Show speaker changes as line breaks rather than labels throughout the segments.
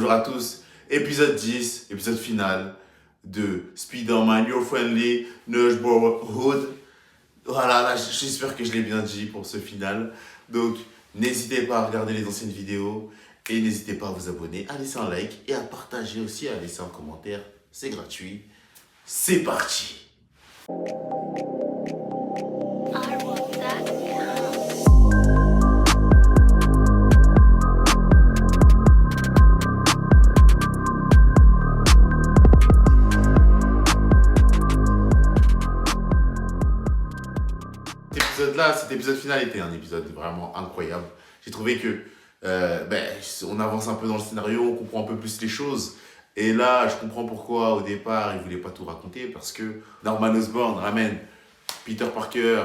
Bonjour à tous, épisode 10, épisode final de Spider-Man Your Friendly Neighborhood. Voilà, là, j'espère que je l'ai bien dit pour ce final. Donc, n'hésitez pas à regarder les anciennes vidéos et n'hésitez pas à vous abonner, à laisser un like et à partager aussi, à laisser un commentaire. C'est gratuit. C'est parti! Cet épisode final était un épisode vraiment incroyable. J'ai trouvé que on avance un peu dans le scénario, on comprend un peu plus les choses. Et là, je comprends pourquoi au départ, il ne voulait pas tout raconter, parce que Norman Osborn ramène Peter Parker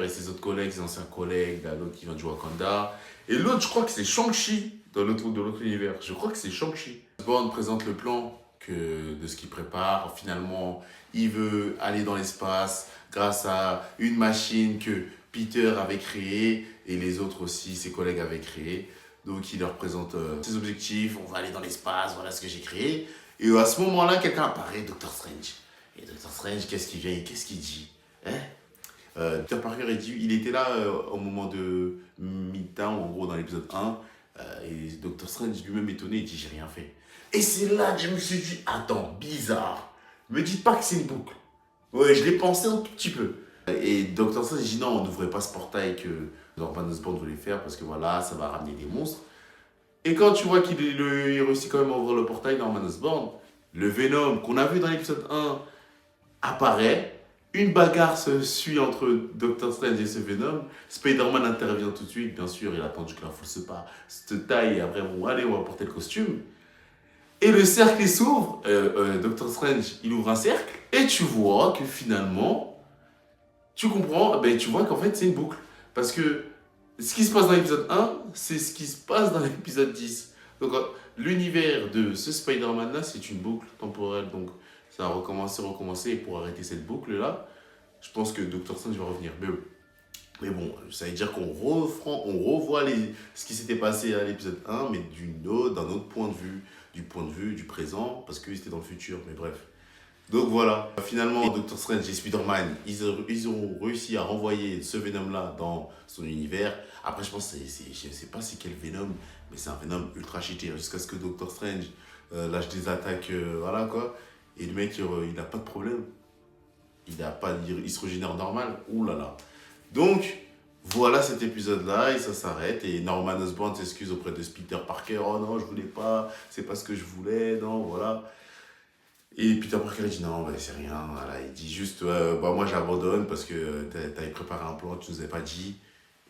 et ses autres collègues, ses anciens collègues, l'autre qui vient de jouer à Wakanda. Et l'autre, je crois que c'est Shang-Chi de l'autre univers. Je crois que c'est Shang-Chi. Osborn présente le plan de ce qu'il prépare. Finalement, il veut aller dans l'espace grâce à une machine que Peter avait créée et les autres aussi, ses collègues avaient créée. Donc, il leur présente ses objectifs. On va aller dans l'espace, voilà ce que j'ai créé. Et à ce moment-là, quelqu'un apparaît, Doctor Strange. Et Doctor Strange, qu'est-ce qu'il vient et qu'est-ce qu'il dit, Peter Parker, il était là au moment de Midtown, en gros, dans l'épisode 1. Et Doctor Strange lui-même étonné, il dit « j'ai rien fait ». Et c'est là que je me suis dit « attends, bizarre, me dites pas que c'est une boucle ». Ouais, je l'ai pensé un tout petit peu. Et Doctor Strange dit « non, on n'ouvrait pas ce portail que Norman Osborn voulait faire parce que voilà, ça va ramener des monstres ». Et quand tu vois qu'il réussit quand même à ouvrir le portail, Norman Osborn, le Venom qu'on a vu dans l'épisode 1 apparaît. Une bagarre se suit entre Doctor Strange et ce Venom. Spider-Man intervient tout de suite, bien sûr, il a attendu que la foule se taille et après, bon, allez, on va porter le costume. Et le cercle s'ouvre, Doctor Strange, il ouvre un cercle, et tu vois que finalement, tu comprends, tu vois qu'en fait, c'est une boucle. Parce que ce qui se passe dans l'épisode 1, c'est ce qui se passe dans l'épisode 10. Donc, l'univers de ce Spider-Man-là, c'est une boucle temporelle, donc ça va recommencer, et pour arrêter cette boucle-là, je pense que Doctor Strange va revenir. Mais bon, ça veut dire qu'on revoit ce qui s'était passé à l'épisode 1, mais d'un autre point de vue, du point de vue du présent, parce que c'était dans le futur, mais bref. Donc voilà, finalement, Doctor Strange et Spider-Man, ils ont réussi à renvoyer ce Venom-là dans son univers. Après, je pense, je ne sais pas c'est quel Venom, mais c'est un Venom ultra cheaté, jusqu'à ce que Doctor Strange lâche des attaques, voilà quoi. Et le mec, il n'a pas de problème. Il se régénère normal. Ouh là là. Donc, voilà cet épisode-là, et ça s'arrête. Et Norman Osborn s'excuse auprès de Peter Parker. Oh non, je voulais pas, c'est pas ce que je voulais, non, voilà. Et Peter Parker, il dit non, c'est rien. Voilà. Il dit juste, moi j'abandonne parce que t'avais préparé un plan, tu nous avais pas dit.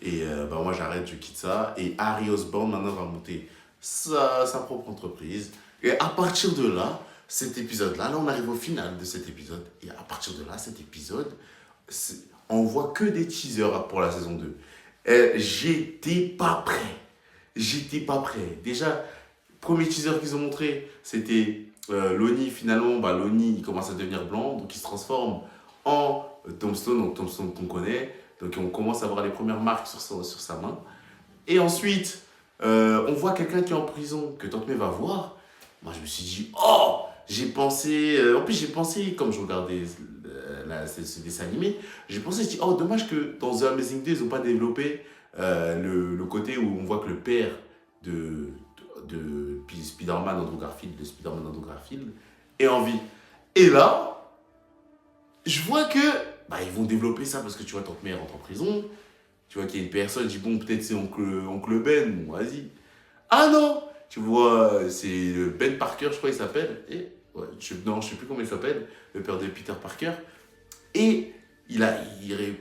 Et moi j'arrête, je quitte ça. Et Harry Osborn maintenant va monter sa propre entreprise. Et à partir de là, cet épisode-là, là on arrive au final de cet épisode, et à partir de là, cet épisode, on voit que des teasers pour la saison 2. J'étais pas prêt. Déjà, premier teaser qu'ils ont montré, c'était Lonnie, finalement, Lonnie, il commence à devenir blanc, donc il se transforme en Tombstone, donc Tombstone qu'on connaît, donc on commence à voir les premières marques sur sa main. Et ensuite, on voit quelqu'un qui est en prison, que Tante May va voir. Moi, je me suis dit, oh, j'ai pensé, comme je regardais ce dessin animé, j'ai dit, oh, dommage que dans The Amazing 2, ils n'ont pas développé le côté où on voit que le père de Spider-Man Andrew Garfield est en vie. Et là, je vois que ils vont développer ça parce que tu vois, Tante May rentre en prison, tu vois qu'il y a une personne, je dis, bon, peut-être c'est oncle Ben, bon, vas-y. Ah non! Tu vois, c'est Ben Parker, je crois qu'il s'appelle. Et, je sais plus comment il s'appelle, le père de Peter Parker. Et il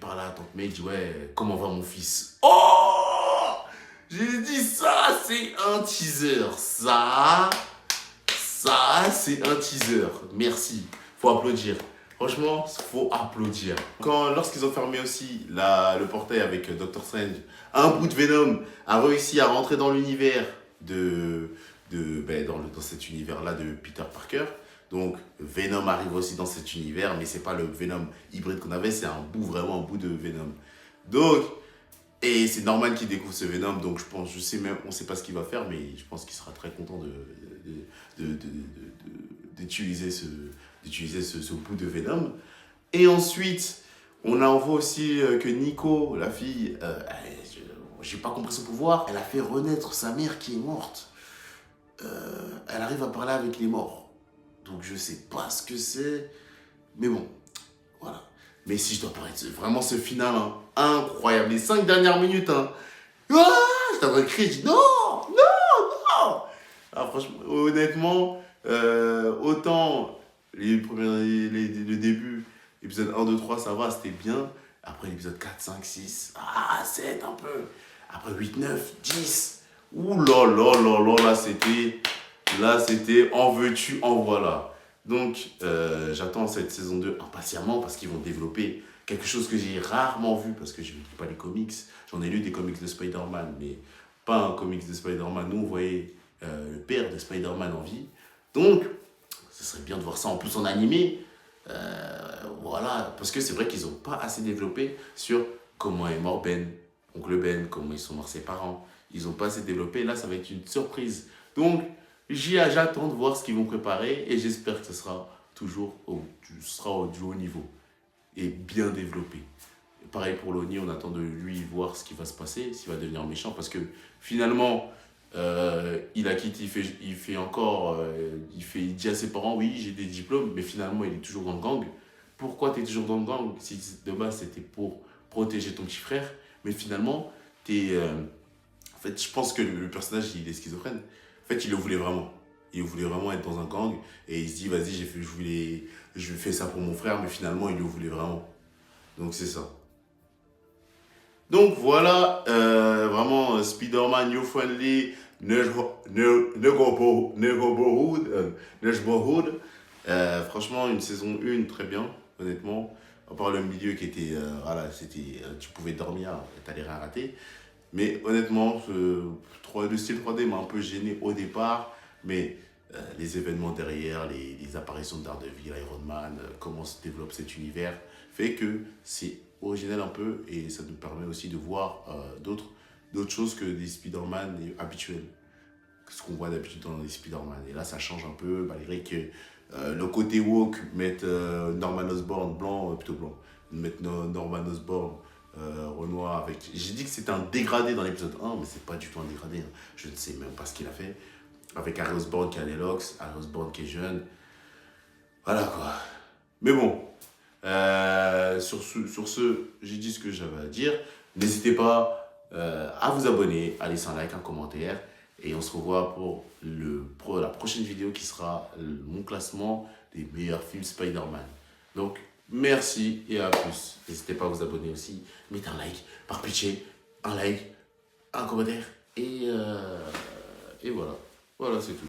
parle à Tante May, il dit, ouais, comment va mon fils? Oh! J'ai dit, ça, c'est un teaser. Ça, c'est un teaser. Merci. Faut applaudir. Franchement, faut applaudir. Lorsqu'ils ont fermé aussi le portail avec Doctor Strange, un bout de Venom a réussi à rentrer dans l'univers dans cet univers-là de Peter Parker. Donc, Venom arrive aussi dans cet univers, mais c'est pas le Venom hybride qu'on avait, c'est vraiment un bout de Venom. Donc, Et c'est Norman qui découvre ce Venom, donc je sais même, on sait pas ce qu'il va faire, mais je pense qu'il sera très content d'utiliser ce bout de Venom. Et ensuite, on voit aussi que Nico, la fille, j'ai pas compris son pouvoir, elle a fait renaître sa mère qui est morte. Elle arrive à parler avec les morts. Donc je sais pas ce que c'est, mais bon, voilà. Mais si je dois parler de vraiment ce final, hein, incroyable, les 5 dernières minutes, hein, ah, j'étais en train de crier, je dis non, non, non. Ah, franchement, honnêtement, autant le début, épisode 1, 2, 3, ça va, c'était bien. Après l'épisode 4, 5, 6, 7 un peu. Après 8, 9, 10. Ouh là là là là, là c'était en veux-tu, en voilà. Donc, j'attends cette saison 2 impatiemment parce qu'ils vont développer quelque chose que j'ai rarement vu parce que je ne lis pas les comics. J'en ai lu des comics de Spider-Man, mais pas un comics de Spider-Man. Nous, on voyait le père de Spider-Man en vie. Donc, ce serait bien de voir ça en plus en animé. Voilà, parce que c'est vrai qu'ils n'ont pas assez développé sur comment est mort Ben, oncle Ben, comment ils sont morts ses parents. Ils n'ont pas assez développé. Là, ça va être une surprise. Donc, j'attends de voir ce qu'ils vont préparer et j'espère que ce sera toujours du haut niveau et bien développé. Et pareil pour Lonnie, on attend de lui voir ce qui va se passer, s'il va devenir méchant, parce que finalement, il a quitté, il dit à ses parents, oui, j'ai des diplômes, mais finalement, il est toujours dans le gang. Pourquoi tu es toujours dans le gang si de base c'était pour protéger ton petit frère, mais finalement, en fait, je pense que le personnage, il est schizophrène. En fait, il le voulait vraiment. Il voulait vraiment être dans un gang. Et il se dit, vas-y, je fais ça pour mon frère. Mais finalement, il le voulait vraiment. Donc, c'est ça. Donc, voilà. Vraiment, Spider-Man, New Friendly, Neighborhood. Franchement, une saison 1, très bien, honnêtement. À part le milieu qui était, voilà, tu pouvais dormir, t'allais rien rater. Mais honnêtement, le style 3D m'a un peu gêné au départ, mais les événements derrière, les apparitions de Daredevil, Iron Man, comment se développe cet univers, fait que c'est original un peu et ça nous permet aussi de voir d'autres choses que des Spider-Man habituels, ce qu'on voit d'habitude dans les Spider-Man. Et là, ça change un peu, malgré que le côté woke, mettre Norman Osborn blanc, plutôt blanc, mettre Norman Osborn Renoir avec. J'ai dit que c'était un dégradé dans l'épisode 1, mais c'est pas du tout un dégradé. Hein. Je ne sais même pas ce qu'il a fait. Avec Harry Osborn qui a les locks, Harry Osborn qui est jeune. Voilà quoi. Mais bon, sur ce, j'ai dit ce que j'avais à dire. N'hésitez pas à vous abonner, à laisser un like, un commentaire. Et on se revoit pour la prochaine vidéo qui sera mon classement des meilleurs films Spider-Man. Donc, merci et à plus. N'hésitez pas à vous abonner aussi. Mettez un like, par pitié, un like, un commentaire. Et voilà. Voilà, c'est tout.